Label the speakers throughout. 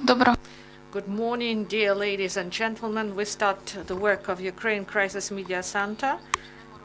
Speaker 1: Good morning, dear ladies and gentlemen. We start the work of Ukraine Crisis Media Center.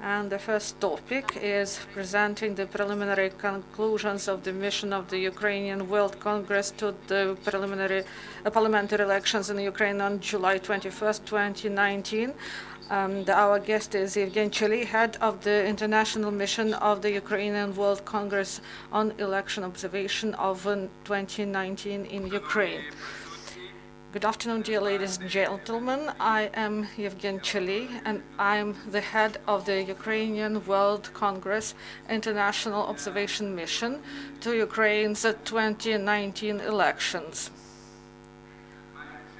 Speaker 1: And the first topic is presenting the preliminary conclusions of the mission of the Ukrainian World Congress to the parliamentary elections in Ukraine on July 21st, 2019. Our guest is Eugene, Cholii, head of the international mission of the Ukrainian World Congress on election observation of 2019 in Ukraine. Good afternoon, dear ladies and gentlemen. I am Eugene Cholii, and I am the head of the Ukrainian World Congress International Observation Mission to Ukraine's 2019 elections.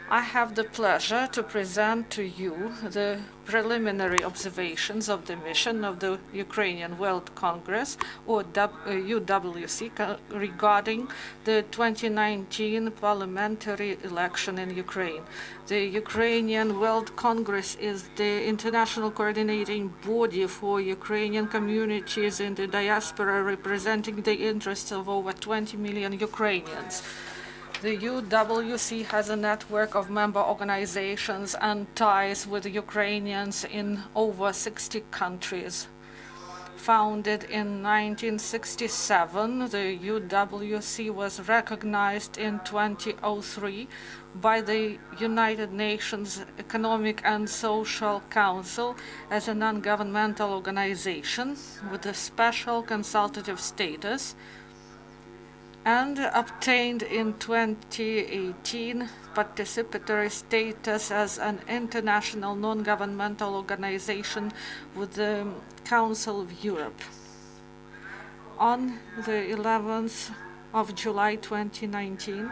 Speaker 1: I have the pleasure to present to you the preliminary observations of the mission of the Ukrainian World Congress, or UWC, regarding the 2019 parliamentary election in Ukraine. The Ukrainian World Congress is the international coordinating body for Ukrainian communities in the diaspora, representing the interests of over 20 million Ukrainians. The UWC has a network of member organizations and ties with Ukrainians in over 60 countries. Founded in 1967, the UWC was recognized in 2003 by the United Nations Economic and Social Council as a non-governmental organization with a special consultative status, and obtained in 2018 participatory status as an international non-governmental organization with the Council of Europe. On the 11th of July 2019,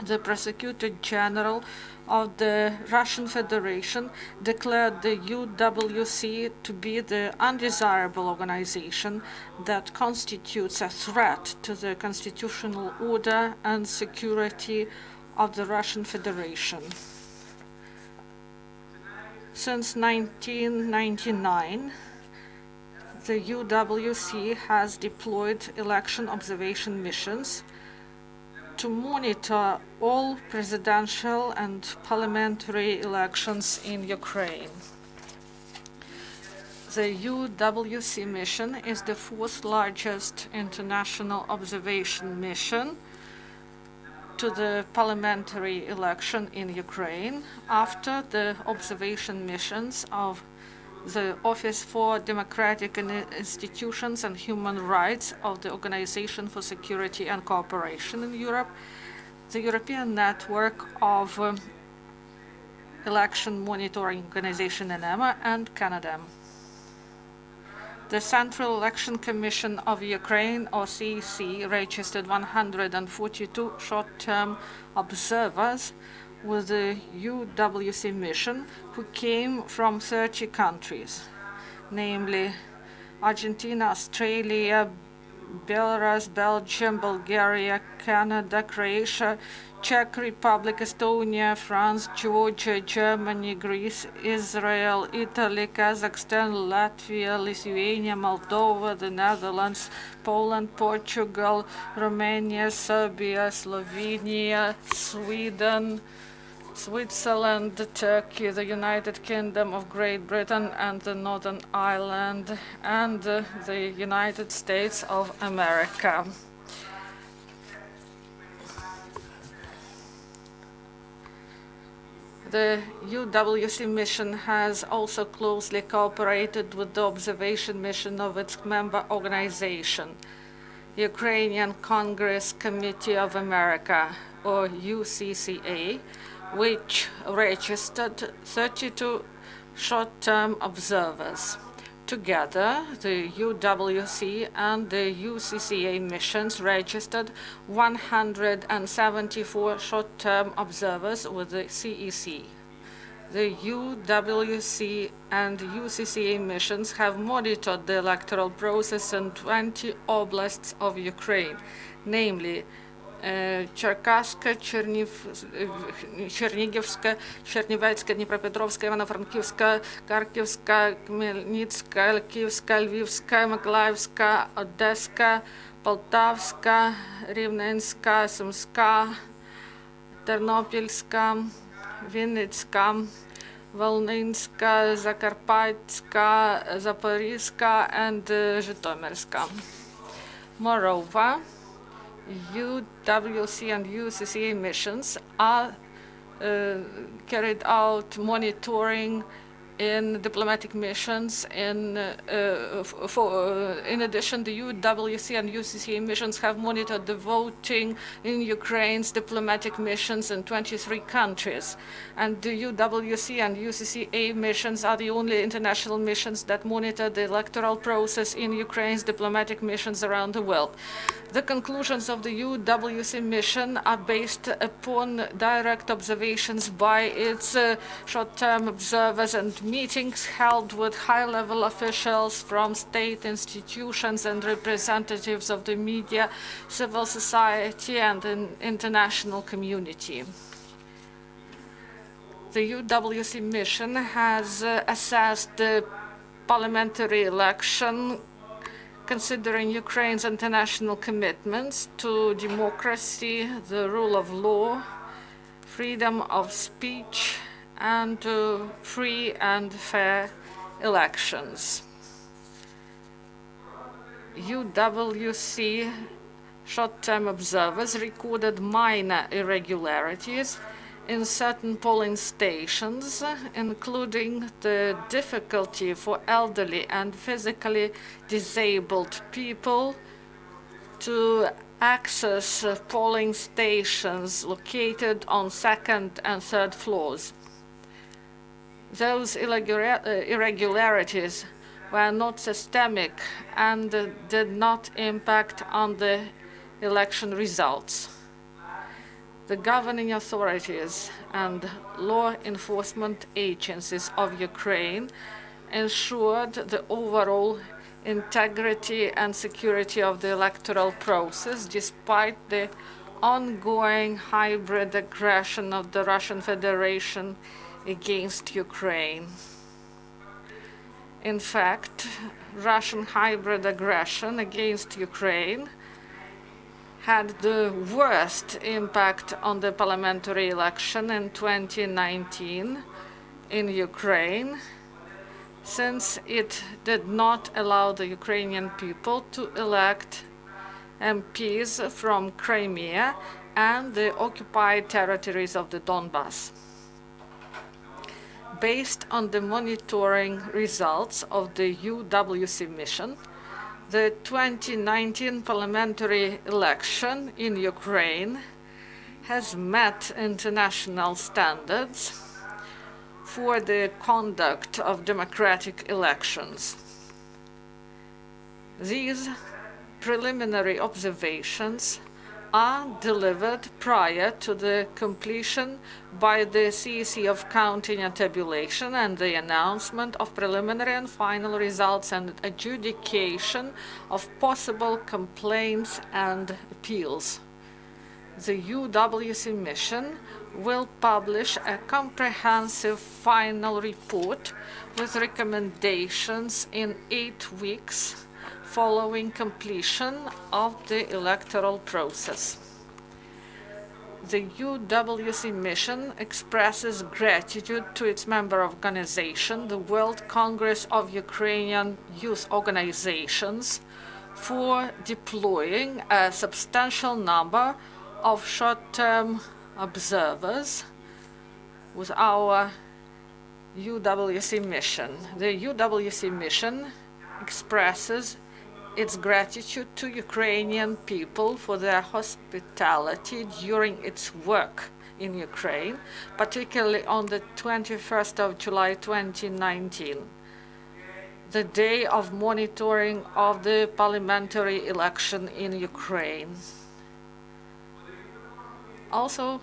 Speaker 1: the Prosecutor General of the Russian Federation declared the UWC to be the undesirable organization that constitutes a threat to the constitutional order and security of the Russian Federation. Since 1999, the UWC has deployed election observation missions to monitor all presidential and parliamentary elections in Ukraine. The UWC mission is the fourth largest international observation mission to the parliamentary election in Ukraine, after the observation missions of the Office for Democratic Institutions and Human Rights of the Organization for Security and Cooperation in Europe, the European Network of Election Monitoring Organization (ENEMA), and Canada. The Central Election Commission of Ukraine, or CEC, registered 142 short-term observers with the UWC mission, who came from 30 countries, namely Argentina, Australia, Belarus, Belgium, Bulgaria, Canada, Croatia, Czech Republic, Estonia, France, Georgia, Germany, Greece, Israel, Italy, Kazakhstan, Latvia, Lithuania, Moldova, the Netherlands, Poland, Portugal, Romania, Serbia, Slovenia, Sweden, Switzerland, Turkey, the United Kingdom of Great Britain and the Northern Ireland, and the United States of America. The UWC mission has also closely cooperated with the observation mission of its member organization, Ukrainian Congress Committee of America, or UCCA, which registered 32 short-term observers. Together, the UWC and the UCCA missions registered 174 short-term observers with the CEC. The UWC and UCCA missions have monitored the electoral process in 20 oblasts of Ukraine, namely Черкаська, Чернігівська, Чернівецька, Дніпропетровська, Івано-Франківська, Харківська, Хмельницька, Київська, Львівська, Миколаївська, Одеська, Полтавська, Рівненська, Сумська, Тернопільська, Вінницька, Волинська, Закарпатська, Запорізька, and Житомирська. Moreover, UWC and UCC missions are carried out monitoring in diplomatic missions. In addition, the UWC and UCC missions have monitored the voting in Ukraine's diplomatic missions in 23 countries. And the UWC and UCCA missions are the only international missions that monitor the electoral process in Ukraine's diplomatic missions around the world. The conclusions of the UWC mission are based upon direct observations by its short-term observers and meetings held with high-level officials from state institutions and representatives of the media, civil society, and the international community. The UWC mission has assessed the parliamentary election considering Ukraine's international commitments to democracy, the rule of law, freedom of speech, and free and fair elections. UWC short-term observers recorded minor irregularities in certain polling stations, including the difficulty for elderly and physically disabled people to access polling stations located on second and third floors. Those irregularities were not systemic and did not impact on the election results. The governing authorities and law enforcement agencies of Ukraine ensured the overall integrity and security of the electoral process despite the ongoing hybrid aggression of the Russian Federation against Ukraine. In fact, Russian hybrid aggression against Ukraine had the worst impact on the parliamentary election in 2019 in Ukraine, since it did not allow the Ukrainian people to elect MPs from Crimea and the occupied territories of the Donbas. Based on the monitoring results of the UWC mission, the 2019 parliamentary election in Ukraine has met international standards for the conduct of democratic elections. These preliminary observations are delivered prior to the completion by the CEC of counting and tabulation and the announcement of preliminary and final results and adjudication of possible complaints and appeals. The UWC mission will publish a comprehensive final report with recommendations in 8 weeks following completion of the electoral process. The UWC mission expresses gratitude to its member organization, the World Congress of Ukrainian Youth Organizations, for deploying a substantial number of short-term observers with our UWC mission. The UWC mission expresses its gratitude to Ukrainian people for their hospitality during its work in Ukraine, particularly on the 21st of July 2019, the day of monitoring of the parliamentary election in Ukraine. Also,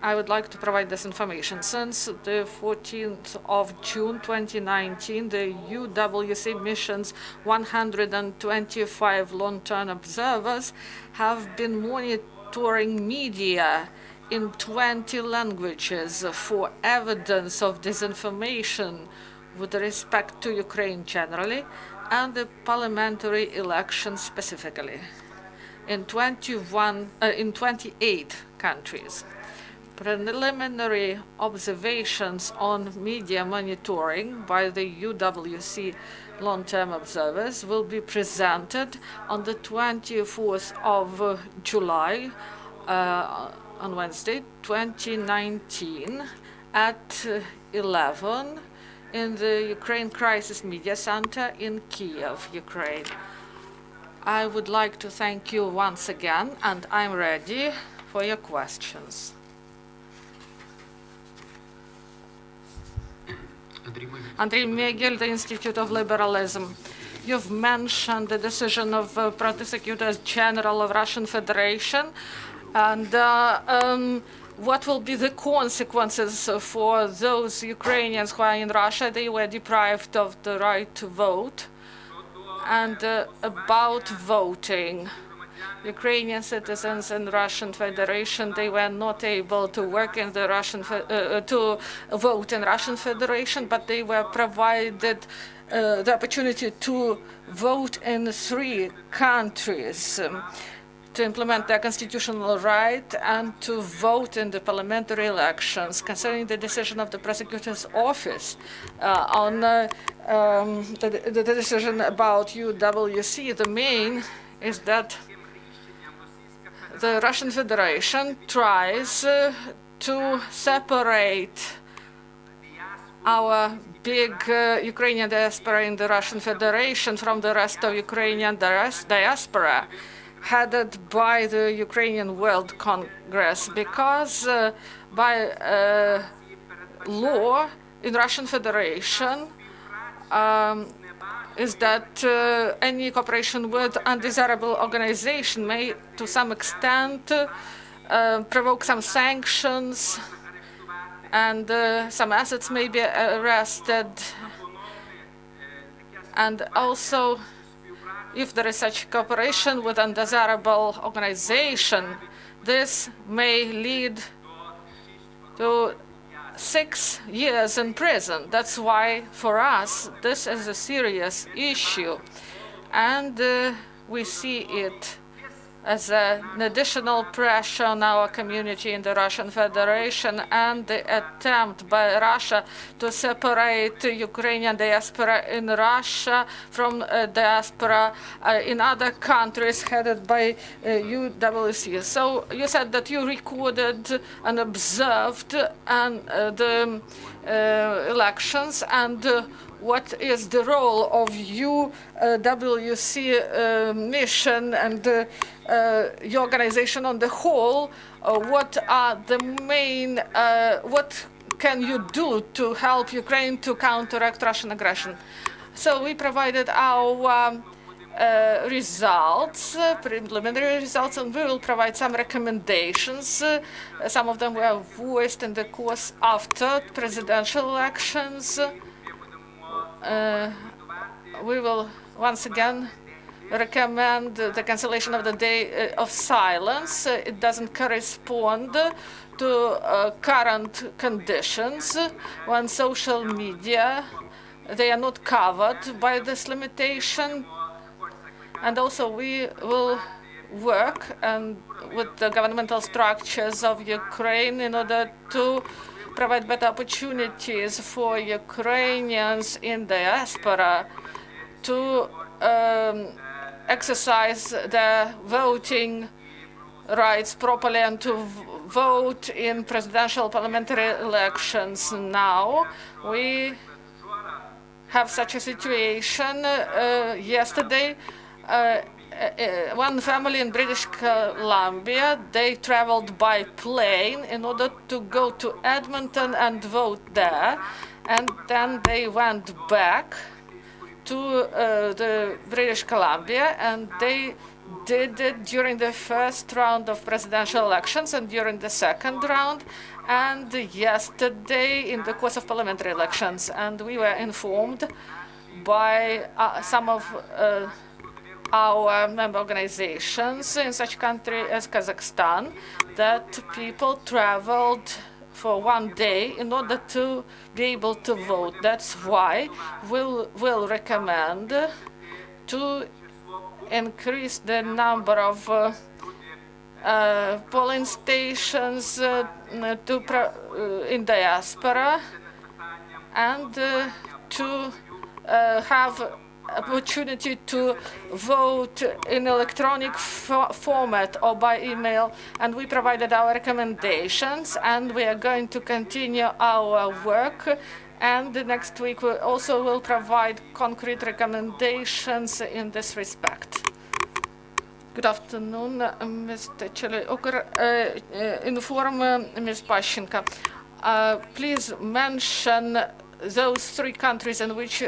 Speaker 1: I would like to provide this information. Since the 14th of June 2019, the UWC mission's 125 long-term observers have been monitoring media in 20 languages for evidence of disinformation with respect to Ukraine generally and the parliamentary election specifically in 28 countries. Preliminary observations on media monitoring by the UWC long-term observers will be presented on the 24th of July, on Wednesday, 2019, at 11 in the Ukraine Crisis Media Center in Kiev, Ukraine. I would like to thank you once again, and I'm ready for your questions. Andrei Megel, the Institute of Liberalism. You've mentioned the decision of Prosecutors General of Russian Federation, and what will be the consequences for those Ukrainians who are in Russia? They were deprived of the right to vote. And about voting. Ukrainian citizens in Russian Federation, they were not able to work in the to vote in Russian Federation, but they were provided the opportunity to vote in 3 countries, to implement their constitutional right and to vote in the parliamentary elections. Concerning the decision of the prosecutor's office on the decision about UWC, the main is that the Russian Federation tries to separate our big Ukrainian diaspora in the Russian Federation from the rest of Ukrainian diaspora, headed by the Ukrainian World Congress, because by law in Russian Federation is that any cooperation with undesirable organization may, to some extent, provoke some sanctions, and some assets may be arrested. And also, if there is such cooperation with undesirable organization, this may lead to 6 years in prison. That's why, for us, this is a serious issue. And we see it as an additional pressure on our community in the Russian Federation, and the attempt by Russia to separate Ukrainian diaspora in Russia from diaspora in other countries headed by UWC. So you said that you recorded and observed the elections, and what is the role of UWC mission and your organization on the whole? What are the main, what can you do to help Ukraine to counteract Russian aggression? So we provided our results, preliminary results, and we will provide some recommendations. Some of them were voiced in the course after presidential elections. We will once again recommend the cancellation of the day of silence. It doesn't correspond to current conditions when social media, they are not covered by this limitation. And also we will work with the governmental structures of Ukraine in order to provide better opportunities for Ukrainians in diaspora to exercise their voting rights properly and to vote in presidential parliamentary elections. Now we have such a situation. Yesterday, one family in British Columbia, they traveled by plane in order to go to Edmonton and vote there, and then they went back to the British Columbia, and they did it during the first round of presidential elections and during the second round, and yesterday in the course of parliamentary elections. And we were informed by some of our member organizations in such country as Kazakhstan that people traveled for 1 day in order to be able to vote. That's why we'll recommend to increase the number of polling stations in diaspora, and to have opportunity to vote in electronic format or by email, and we provided our recommendations, and we are going to continue our work, and next week we also will provide concrete recommendations in this respect. Good afternoon, Mr. Cholii. Inform Ms. Pashenko. Please mention those 3 countries in which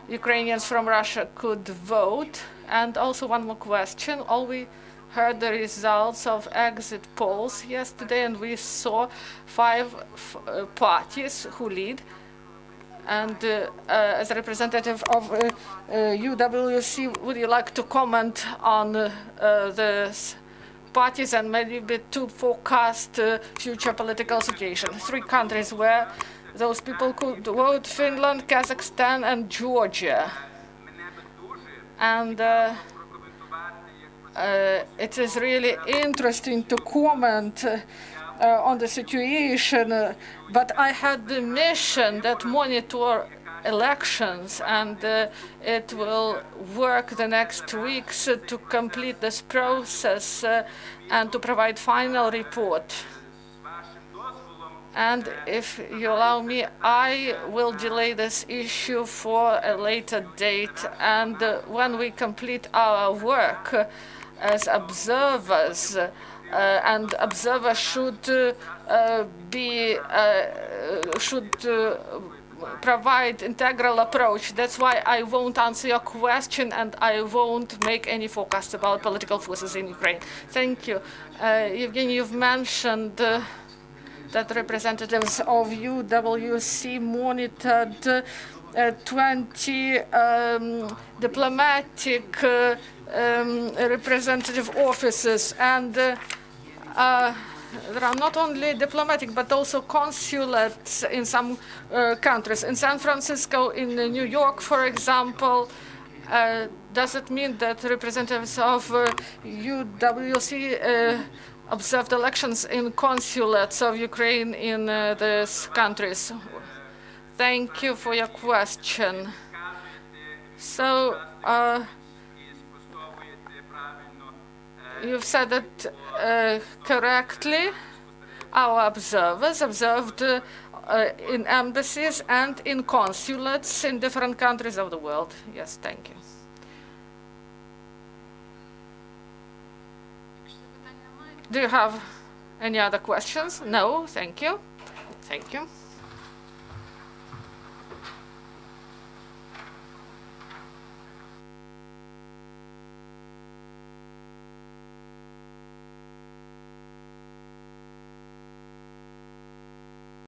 Speaker 1: Ukrainians from Russia could vote. And also one more question. All we heard the results of exit polls yesterday, and we saw 5 parties who lead. And as a representative of UWC, would you like to comment on the parties and maybe to forecast future political situation? 3 countries where those people could vote: Finland, Kazakhstan, and Georgia. And it is really interesting to comment on the situation, but I had the mission that monitor elections, and it will work the next weeks to complete this process and to provide final report. And if you allow me, I will delay this issue for a later date. And when we complete our work as observers, and observers should provide integral approach. That's why I won't answer your question, and I won't make any forecast about political forces in Ukraine. Thank you. Eugene, you've mentioned that representatives of UWC monitored 20 diplomatic representative offices, and there are not only diplomatic but also consulates in some countries. In San Francisco, in New York, for example. Does it mean that representatives of UWC observed elections in consulates of Ukraine in these countries? Thank you for your question. So, you've said it correctly. Our observers observed in embassies and in consulates in different countries of the world. Yes, thank you. Do you have any other questions? No, thank you. Thank you.